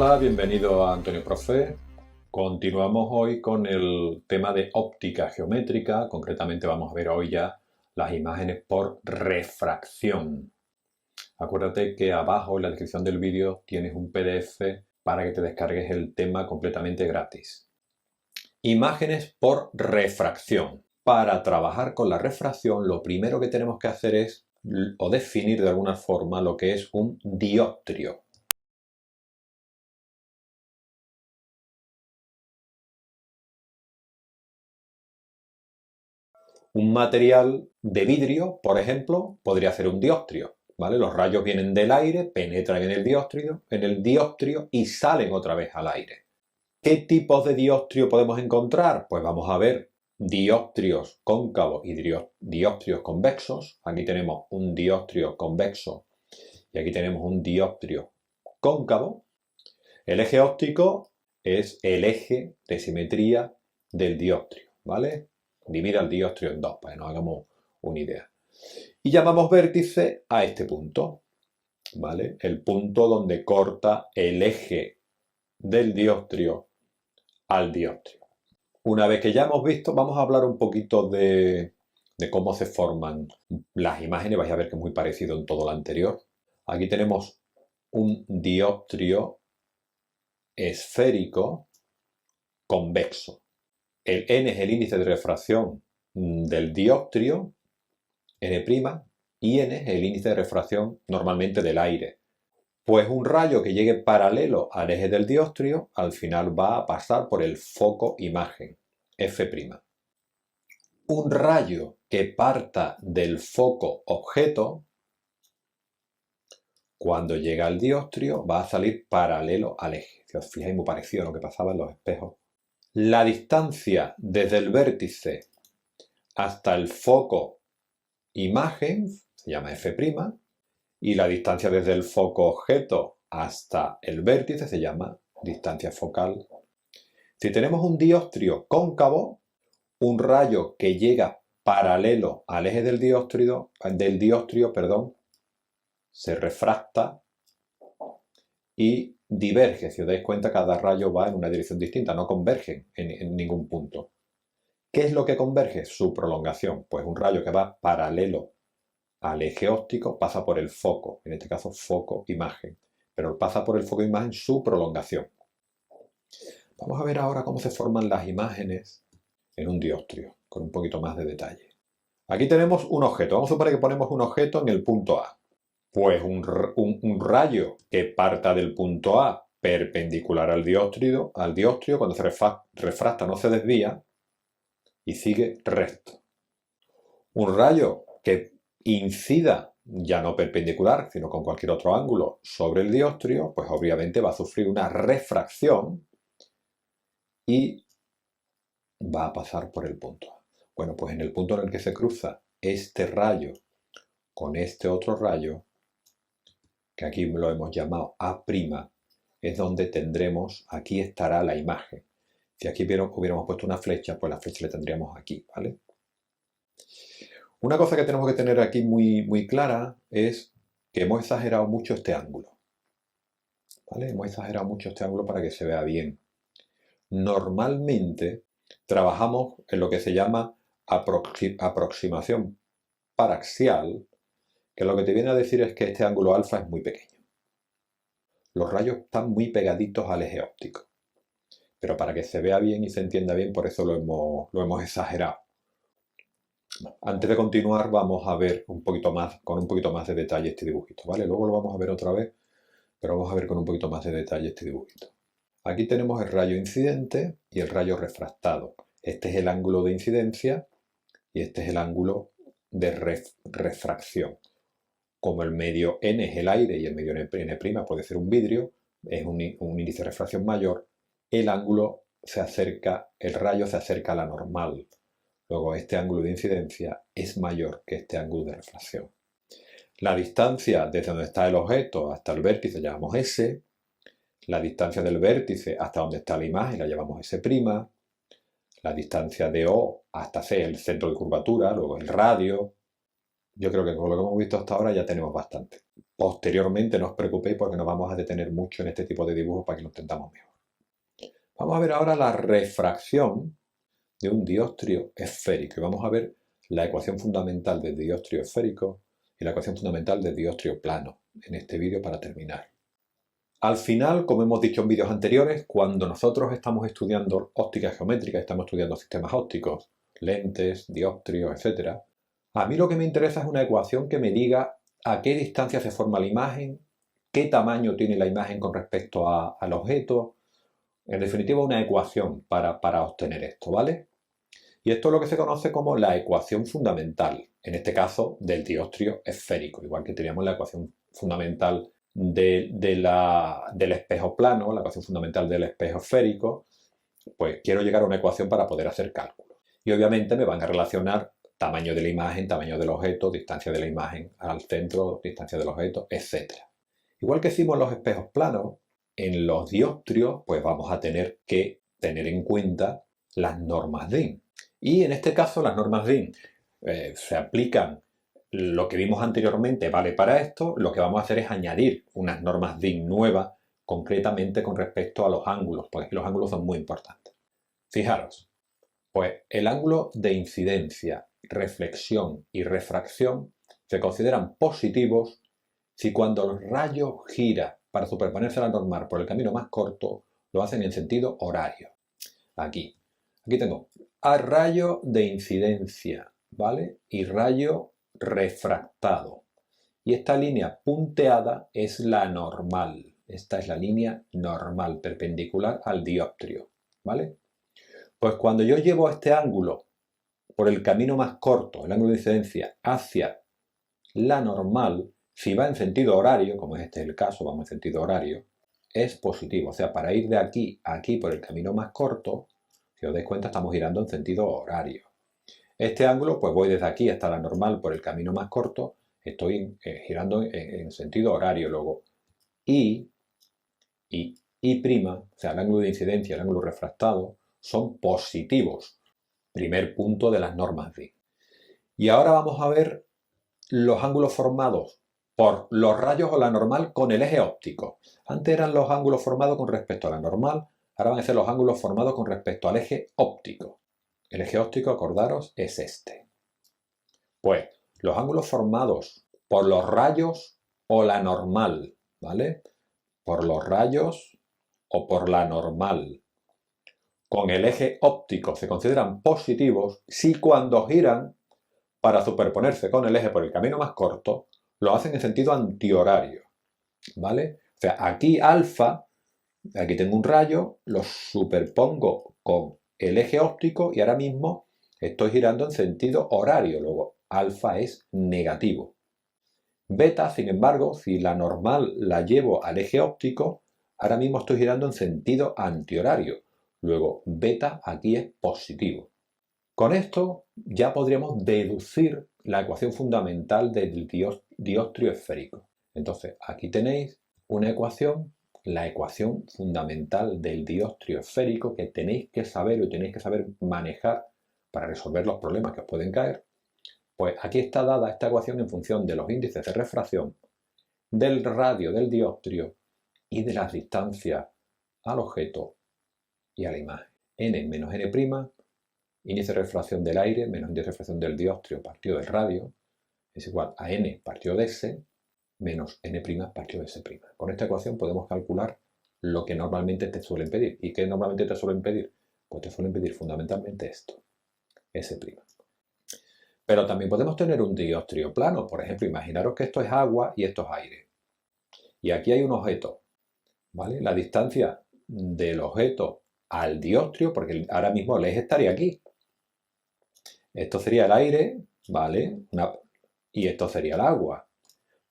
Hola, bienvenido a Antonio Profe. Continuamos hoy con el tema de óptica geométrica. Concretamente vamos a ver hoy ya las imágenes por refracción. Acuérdate que abajo en la descripción del vídeo tienes un PDF para que te descargues el tema completamente gratis. Imágenes por refracción. Para trabajar con la refracción, lo primero que tenemos que hacer es o definir de alguna forma lo que es un dioptrio. Un material de vidrio, por ejemplo, podría ser un dioptrio, ¿vale? Los rayos vienen del aire, penetran en el dioptrio y salen otra vez al aire. ¿Qué tipos de dioptrio podemos encontrar? Pues vamos a ver dioptrios cóncavos y dioptrios convexos. Aquí tenemos un dioptrio convexo y aquí tenemos un dioptrio cóncavo. El eje óptico es el eje de simetría del dioptrio, ¿vale? Divide al dioptrio en dos para que nos hagamos una idea. Y llamamos vértice a este punto, ¿vale? El punto donde corta el eje del dioptrio al dioptrio. Una vez que ya hemos visto, vamos a hablar un poquito de cómo se forman las imágenes. Vais a ver que es muy parecido en todo lo anterior. Aquí tenemos un dioptrio esférico convexo. El n es el índice de refracción del dioptrio, n', y n es el índice de refracción normalmente del aire. Pues un rayo que llegue paralelo al eje del dioptrio, al final va a pasar por el foco imagen, f'. Un rayo que parta del foco objeto, cuando llega al dioptrio, va a salir paralelo al eje. Si os fijáis, muy parecido a lo que pasaba en los espejos. La distancia desde el vértice hasta el foco imagen se llama f', y la distancia desde el foco objeto hasta el vértice se llama distancia focal. Si tenemos un dioptrio cóncavo, un rayo que llega paralelo al eje del dioptrio, se refracta y diverge. Si os dais cuenta, cada rayo va en una dirección distinta, no convergen en ningún punto. ¿Qué es lo que converge? Su prolongación. Pues un rayo que va paralelo al eje óptico pasa por el foco, en este caso foco imagen, pero pasa por el foco imagen su prolongación. Vamos a ver ahora cómo se forman las imágenes en un dioptrio, con un poquito más de detalle. Aquí tenemos un objeto. Vamos a suponer que ponemos un objeto en el punto A. Pues un rayo que parta del punto A perpendicular al dioptrio, cuando se refracta no se desvía y sigue recto. Un rayo que incida, ya no perpendicular, sino con cualquier otro ángulo sobre el dioptrio, pues obviamente va a sufrir una refracción y va a pasar por el punto A. Bueno, pues en el punto en el que se cruza este rayo con este otro rayo, que aquí lo hemos llamado A', es donde tendremos, aquí estará la imagen. Si aquí hubiéramos puesto una flecha, pues la flecha la tendríamos aquí, ¿vale? Una cosa que tenemos que tener aquí muy clara es que hemos exagerado mucho este ángulo, ¿vale? Hemos exagerado mucho este ángulo para que se vea bien. Normalmente trabajamos en lo que se llama aproximación paraxial, que lo que te viene a decir es que este ángulo alfa es muy pequeño. Los rayos están muy pegaditos al eje óptico, pero para que se vea bien y se entienda bien, por eso lo hemos exagerado. Antes de continuar, vamos a ver con un poquito más de detalle este dibujito, ¿vale? Luego lo vamos a ver otra vez, pero vamos a ver con un poquito más de detalle este dibujito. Aquí tenemos el rayo incidente y el rayo refractado. Este es el ángulo de incidencia y este es el ángulo de refracción. Como el medio n es el aire y el medio n' puede ser un vidrio, es un índice de refracción mayor, el ángulo se acerca, el rayo se acerca a la normal. Luego este ángulo de incidencia es mayor que este ángulo de refracción. La distancia desde donde está el objeto hasta el vértice la llamamos S. La distancia del vértice hasta donde está la imagen la llamamos S'. La distancia de O hasta C es el centro de curvatura, luego el radio. Yo creo que con lo que hemos visto hasta ahora ya tenemos bastante. Posteriormente no os preocupéis porque nos vamos a detener mucho en este tipo de dibujos para que lo entendamos mejor. Vamos a ver ahora la refracción de un dióptrio esférico y vamos a ver la ecuación fundamental del dióptrio esférico y la ecuación fundamental del dióptrio plano en este vídeo para terminar. Al final, como hemos dicho en vídeos anteriores, cuando nosotros estamos estudiando óptica geométrica, estamos estudiando sistemas ópticos, lentes, dióptrios, etc., a mí lo que me interesa es una ecuación que me diga a qué distancia se forma la imagen, qué tamaño tiene la imagen con respecto al objeto. En definitiva, una ecuación para obtener esto, ¿vale? Y esto es lo que se conoce como la ecuación fundamental, en este caso del dióptrio esférico, igual que teníamos la ecuación fundamental del espejo plano, la ecuación fundamental del espejo esférico. Pues quiero llegar a una ecuación para poder hacer cálculos. Y obviamente me van a relacionar tamaño de la imagen, tamaño del objeto, distancia de la imagen al centro, distancia del objeto, etc. Igual que hicimos en los espejos planos, en los dióptrios pues vamos a tener que tener en cuenta las normas DIN. Y en este caso las normas DIN se aplican, lo que vimos anteriormente vale para esto, lo que vamos a hacer es añadir unas normas DIN nuevas, concretamente con respecto a los ángulos, porque los ángulos son muy importantes. Fijaros, pues el ángulo de incidencia, reflexión y refracción se consideran positivos si cuando el rayo gira para superponerse a la normal por el camino más corto, lo hacen en sentido horario. Aquí tengo a rayo de incidencia, ¿vale? Y rayo refractado. Y esta línea punteada es la normal. Esta es la línea normal, perpendicular al dióptrio, ¿vale? Pues cuando yo llevo este ángulo por el camino más corto, el ángulo de incidencia, hacia la normal, si va en sentido horario, como este es el caso, vamos en sentido horario, es positivo. O sea, para ir de aquí a aquí por el camino más corto, si os dais cuenta, estamos girando en sentido horario. Este ángulo, pues voy desde aquí hasta la normal por el camino más corto, estoy girando en sentido horario. Luego, I', o sea, el ángulo de incidencia y el ángulo refractado, son positivos. Primer punto de las normas DIN. Y ahora vamos a ver los ángulos formados por los rayos o la normal con el eje óptico. Antes eran los ángulos formados con respecto a la normal, ahora van a ser los ángulos formados con respecto al eje óptico. El eje óptico, acordaros, es este. Pues los ángulos formados por los rayos o la normal, ¿vale? Por los rayos o por la normal con el eje óptico se consideran positivos si cuando giran para superponerse con el eje por el camino más corto, lo hacen en sentido antihorario, ¿vale? O sea, aquí alfa, aquí tengo un rayo, lo superpongo con el eje óptico y ahora mismo estoy girando en sentido horario, luego alfa es negativo. Beta, sin embargo, si la normal la llevo al eje óptico, ahora mismo estoy girando en sentido antihorario, luego beta aquí es positivo. Con esto ya podríamos deducir la ecuación fundamental del dióptrio esférico. Entonces, aquí tenéis una ecuación, la ecuación fundamental del dióptrio esférico que tenéis que saber o tenéis que saber manejar para resolver los problemas que os pueden caer. Pues aquí está dada esta ecuación en función de los índices de refracción, del radio del dióptrio y de las distancias al objeto y a la imagen. N menos N', índice de refracción del aire menos índice de refracción del dióptrio partido del radio es igual a N partido de S menos N' partido de S'. Con esta ecuación podemos calcular lo que normalmente te suelen pedir. ¿Y qué normalmente te suelen pedir? Pues te suelen pedir fundamentalmente esto, S'. Pero también podemos tener un dióptrio plano. Por ejemplo, imaginaros que esto es agua y esto es aire. Y aquí hay un objeto, ¿vale? La distancia del objeto al dióptrio, porque ahora mismo el eje estaría aquí. Esto sería el aire, ¿vale? Y esto sería el agua.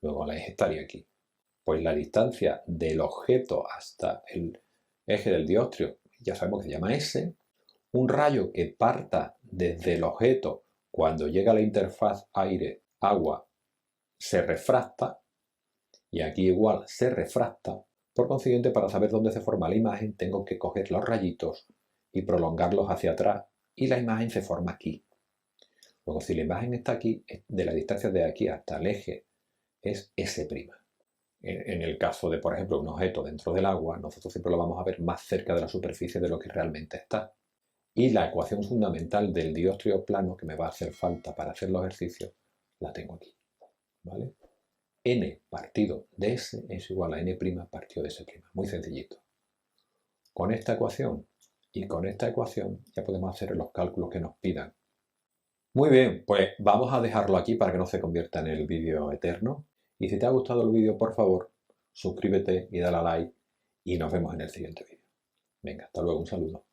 Luego el eje estaría aquí. Pues la distancia del objeto hasta el eje del dióptrio, ya sabemos que se llama S. Un rayo que parta desde el objeto cuando llega a la interfaz aire-agua se refracta, y aquí igual se refracta. Por consiguiente, para saber dónde se forma la imagen, tengo que coger los rayitos y prolongarlos hacia atrás, y la imagen se forma aquí. Luego, si la imagen está aquí, de la distancia de aquí hasta el eje es S'. En el caso de, por ejemplo, un objeto dentro del agua, nosotros siempre lo vamos a ver más cerca de la superficie de lo que realmente está. Y la ecuación fundamental del dióstrido plano que me va a hacer falta para hacer los ejercicios, la tengo aquí, ¿vale? N partido de S es igual a N' partido de S'. Muy sencillito. Con esta ecuación y con esta ecuación ya podemos hacer los cálculos que nos pidan. Muy bien, pues vamos a dejarlo aquí para que no se convierta en el vídeo eterno. Y si te ha gustado el vídeo, por favor, suscríbete y dale a like y nos vemos en el siguiente vídeo. Venga, hasta luego, un saludo.